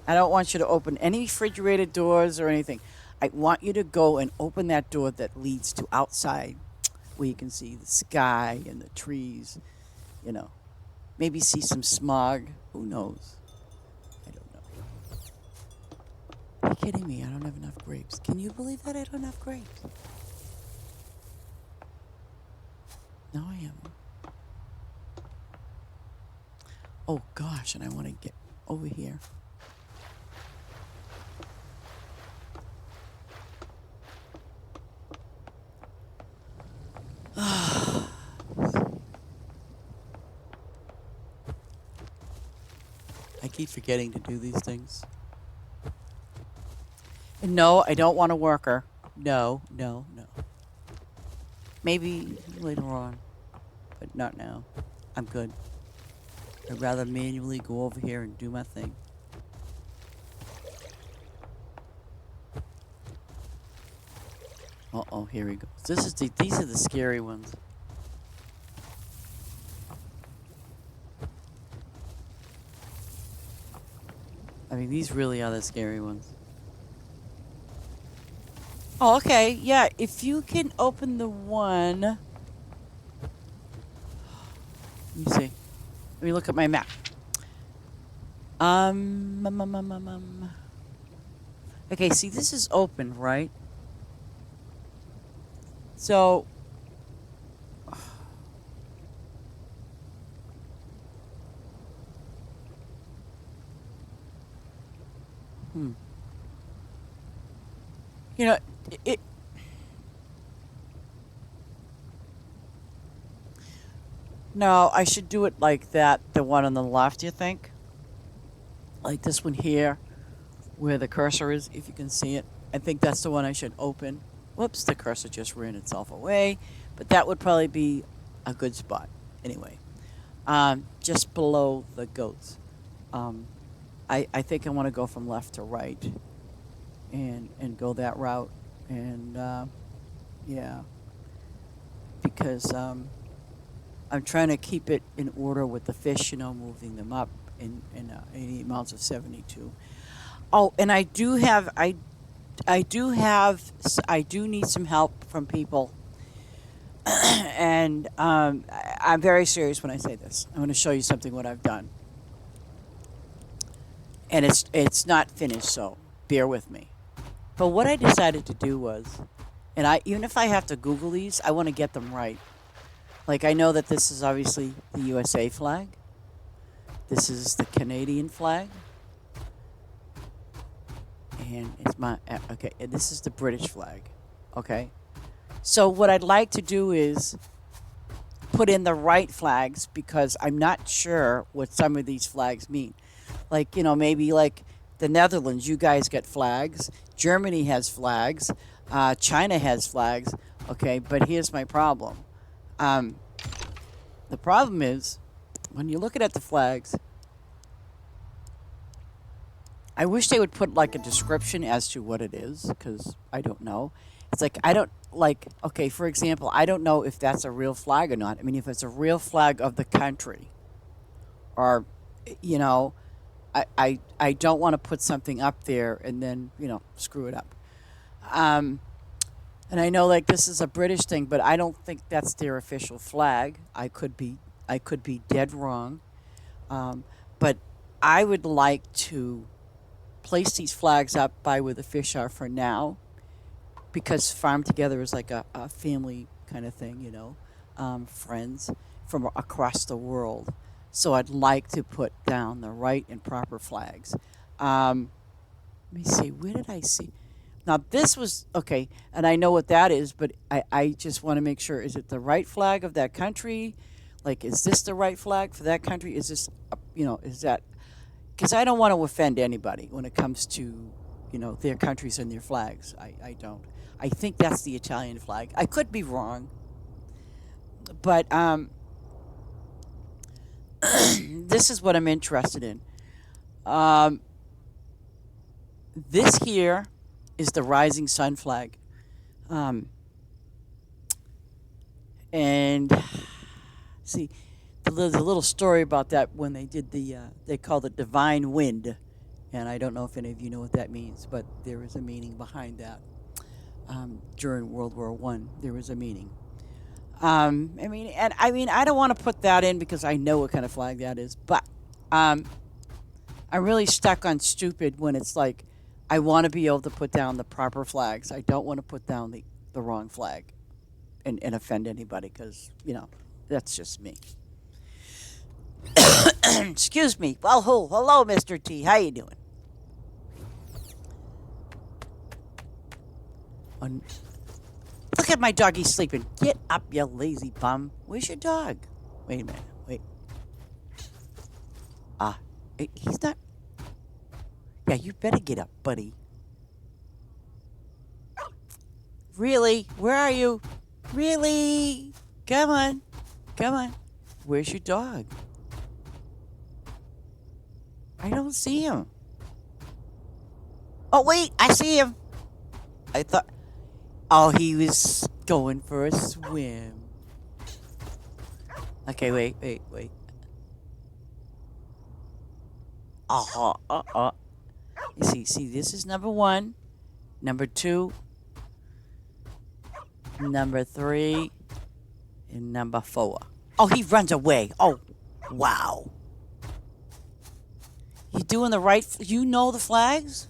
I don't want you to open any refrigerator doors or anything. I want you to go and open that door that leads to outside where you can see the sky and the trees, you know. Maybe see some smog. Who knows? I don't know. Are you kidding me? I don't have enough grapes. Can you believe that I don't have grapes? No, I haven't. Oh gosh, and I want to get over here. I keep forgetting to do these things. And no, I don't want a worker. No, no, no. Maybe later on, but not now. I'm good. I'd rather manually go over here and do my thing. Uh-oh, here we go. These are the scary ones. I mean, these really are the scary ones. Oh, okay. Yeah, if you can open the one. Let me see. Let me look at my map. Okay, see, this is open, right? So, you know, it. No, I should do it like that. The one on the left, you think? Like this one here, where the cursor is, if you can see it. I think that's the one I should open. Whoops, the cursor just ran itself away. But that would probably be a good spot. Anyway, just below the goats. Um, I think I want to go from left to right and go that route. And, yeah, because I'm trying to keep it in order with the fish, moving them up in the amounts of 72. Oh, and I do need some help from people, and I'm very serious when I say this. I'm going to show you something what I've done, and it's not finished, so bear with me. But what I decided to do was, and even if I have to Google these, I want to get them right. Like I know that this is obviously the USA flag. This is the Canadian flag. And it's okay, and this is the British flag. Okay? So what I'd like to do is put in the right flags because I'm not sure what some of these flags mean. Like, maybe like the Netherlands, you guys get flags. Germany has flags. China has flags. Okay, but here's my problem. The problem is, when you're looking at the flags, I wish they would put like a description as to what it is, because I don't know. It's like, I don't, like, okay, for example, I don't know if that's a real flag or not. I mean, if it's a real flag of the country, or, you know, I don't want to put something up there and then, screw it up. And I know like this is a British thing, but I don't think that's their official flag. I could be dead wrong. But I would like to place these flags up by where the fish are for now, because Farm Together is like a family kind of thing, friends from across the world. So I'd like to put down the right and proper flags. Let me see, where did I see? Now this was okay, and I know what that is, but I just want to make sure: is it the right flag of that country? Like, is this the right flag for that country? Is this, is that? Because I don't want to offend anybody when it comes to, their countries and their flags. I don't. I think that's the Italian flag. I could be wrong, but this is what I'm interested in. Um, this here is the rising sun flag. Um, and see, there's a little story about that when they did they called it divine wind. And I don't know if any of you know what that means, but there is a meaning behind that. During World War One, there was a meaning. I don't want to put that in because I know what kind of flag that is, but um, I'm really stuck on stupid when it's like I want to be able to put down the proper flags. I don't want to put down the wrong flag and offend anybody because, that's just me. Excuse me. Well, hello, Mr. T. How you doing? Un- Look at my dog. He's sleeping. Get up, you lazy bum. Where's your dog? Wait a minute. Wait. Ah, he's not. Yeah, you better get up, buddy. Really? Where are you? Really? Come on. Come on. Where's your dog? I don't see him. Oh, wait. I see him. I thought. Oh, he was going for a swim. Okay, wait. Uh-huh. You see, this is number one, number two, number three, and number four. Oh, he runs away. Oh, wow. You doing the right, you know the flags?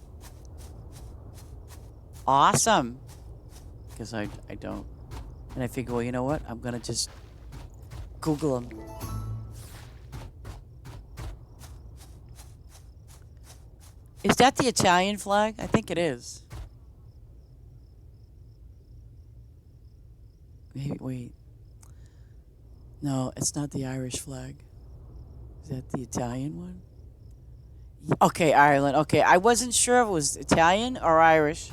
Awesome. Because I don't. And I figure, well, you know what? I'm going to just Google them. Is that the Italian flag? I think it is. Wait. No, it's not the Irish flag. Is that the Italian one? Okay, Ireland. Okay, I wasn't sure if it was Italian or Irish.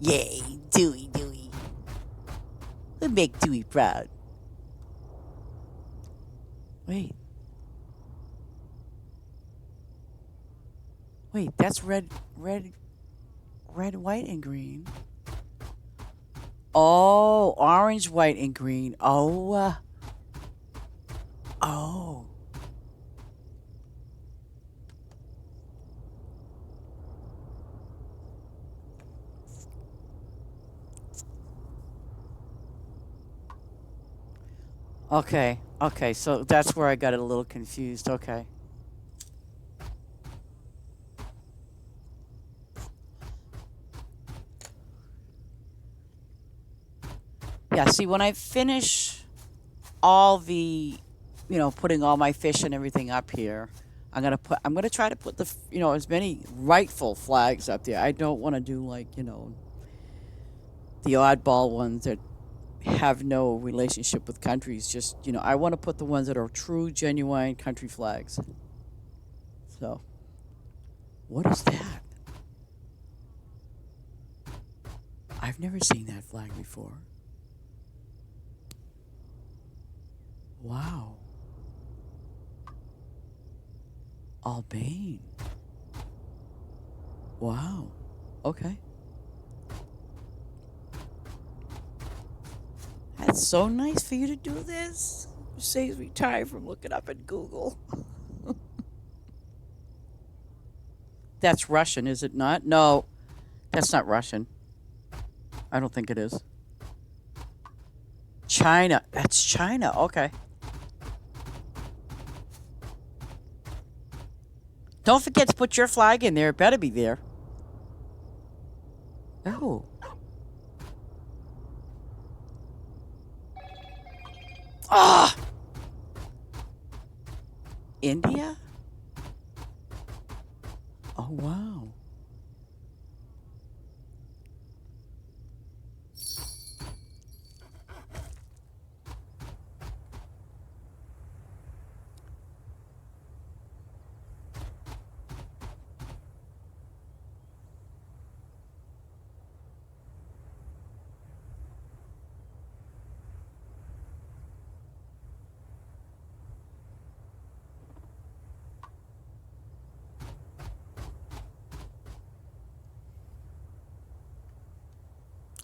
Yay, Dewey. We'll make Dewey proud. Wait, that's red, white, and green. Oh, orange, white, and green. Oh. Okay, so that's where I got it a little confused. Okay. Yeah, see, when I finish all the, putting all my fish and everything up here, I'm gonna try to put as many rightful flags up there. I don't want to do like, the oddball ones that have no relationship with countries. Just, I want to put the ones that are true, genuine country flags. So, what is that? I've never seen that flag before. Wow. Albane. Wow. Okay. That's so nice for you to do this. Saves me time from looking up at Google. That's Russian, is it not? No, that's not Russian. I don't think it is. China. That's China. Okay. Don't forget to put your flag in there. It better be there. Oh. Ah! India? Oh, wow.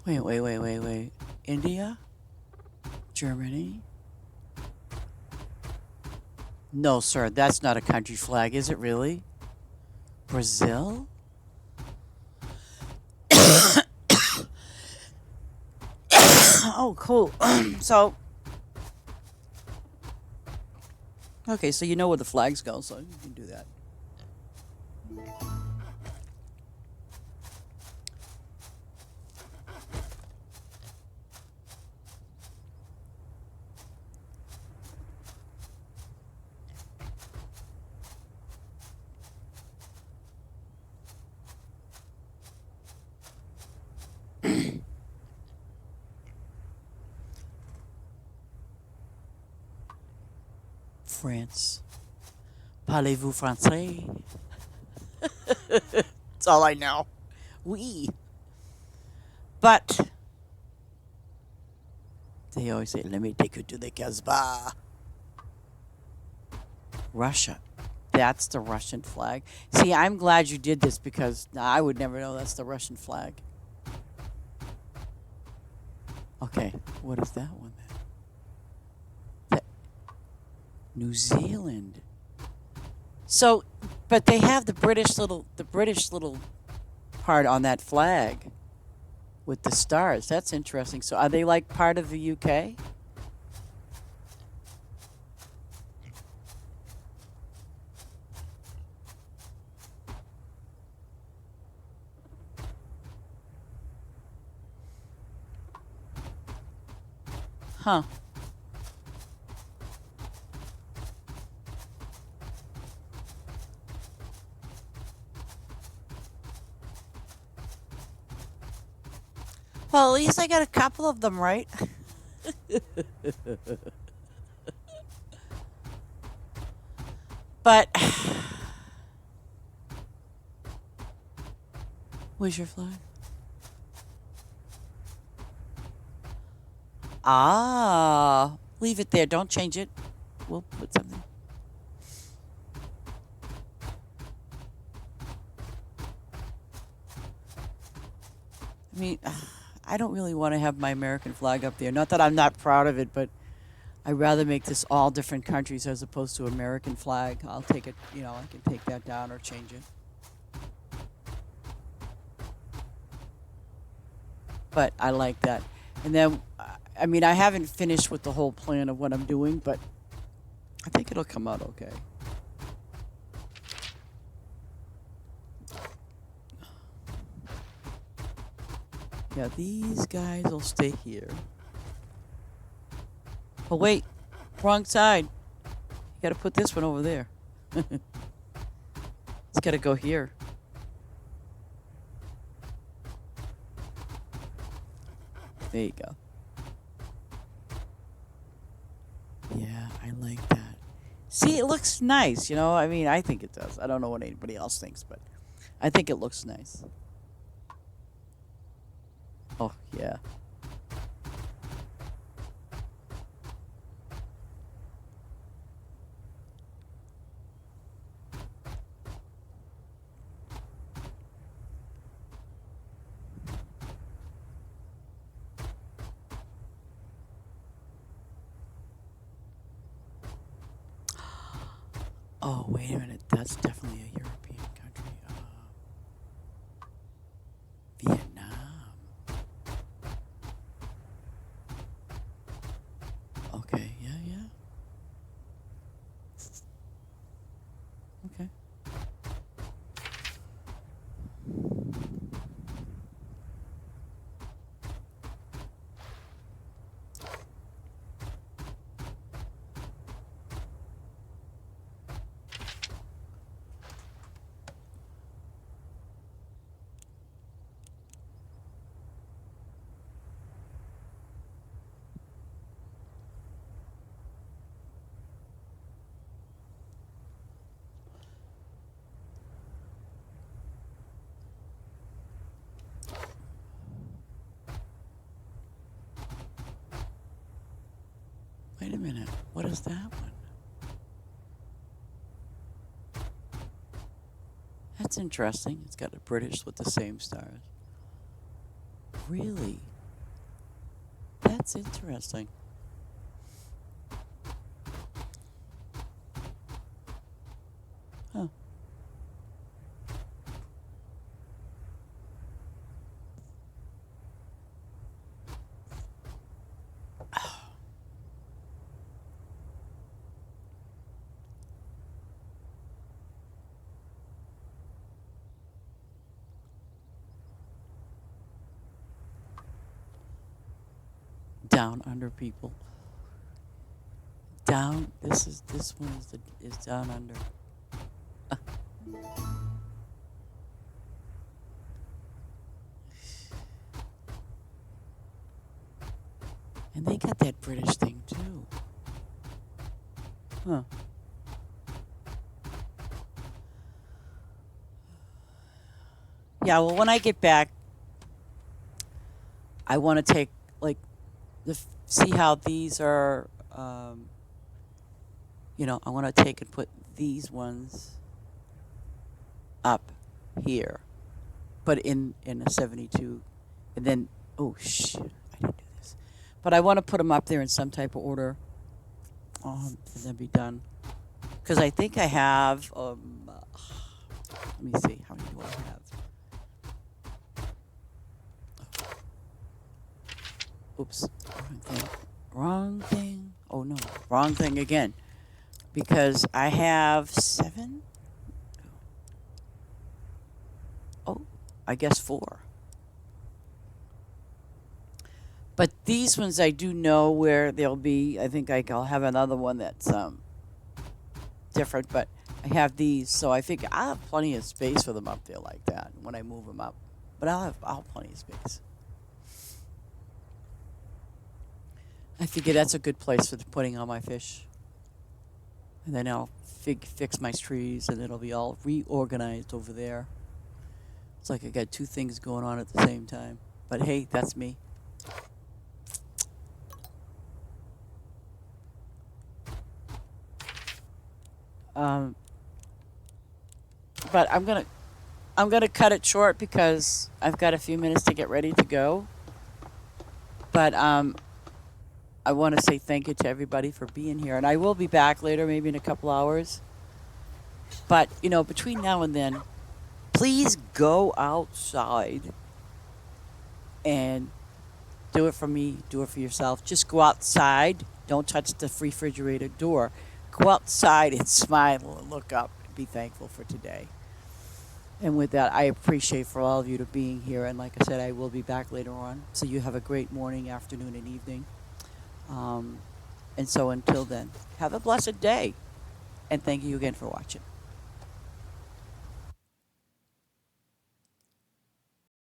Wait. India? Germany? No, sir, that's not a country flag, is it really? Brazil? Oh, cool. So, okay, so you know where the flags go, so you can do that. France. Parlez-vous français? That's all I know. Oui. But they always say, let me take you to the Casbah. Russia. That's the Russian flag. See, I'm glad you did this because I would never know that's the Russian flag. Okay, what is that one then? New Zealand. So, but they have the British little part on that flag with the stars. That's interesting. So, are they like part of the UK? Huh. Well, at least I got a couple of them right. But where's your flag? Ah, leave it there. Don't change it. We'll put something. I mean, I don't really want to have my American flag up there. Not that I'm not proud of it, but I'd rather make this all different countries as opposed to American flag. I'll take it, I can take that down or change it. But I like that. And then, I mean, I haven't finished with the whole plan of what I'm doing, but I think it'll come out okay. Yeah, these guys will stay here. Oh, wait. Wrong side. You gotta put this one over there. It's gotta go here. There you go. Yeah, I like that. See, it looks nice, I mean, I think it does. I don't know what anybody else thinks, but I think it looks nice. Oh, yeah. Oh, wait a minute. That's definitely a European country. Vietnam. Okay, yeah. Okay. Wait a minute. What is that one? That's interesting. It's got a British with the same stars. Really? That's interesting. Huh. Down under people. Down. This one is down under. And they got that British thing too. Huh. Yeah, well, when I get back, I want to take like see how these are. I want to take and put these ones up here, but in a 72, and then I didn't do this, but I want to put them up there in some type of order, and then be done. Because I think I have. Let me see. How many do I have? Oops. Wrong thing. Wrong thing. Oh no. Wrong thing again. Because I have 7. Oh, I guess 4. But these ones I do know where they'll be. I think I'll have another one that's different, but I have these, so I think I'll have plenty of space for them up there like that when I move them up. But I'll have plenty of space. I figure that's a good place for putting all my fish. And then I'll fix my trees, and it'll be all reorganized over there. It's like I got 2 things going on at the same time. But hey, that's me. Um, but I'm gonna cut it short because I've got a few minutes to get ready to go. But I want to say thank you to everybody for being here, and I will be back later, maybe in a couple hours. But between now and then, please go outside and do it for me, do it for yourself. Just go outside. Don't touch the refrigerator door. Go outside and smile and look up and be thankful for today. And with that, I appreciate for all of you to being here. And like I said, I will be back later on. So you have a great morning, afternoon, and evening. And so until then, have a blessed day. And thank you again for watching.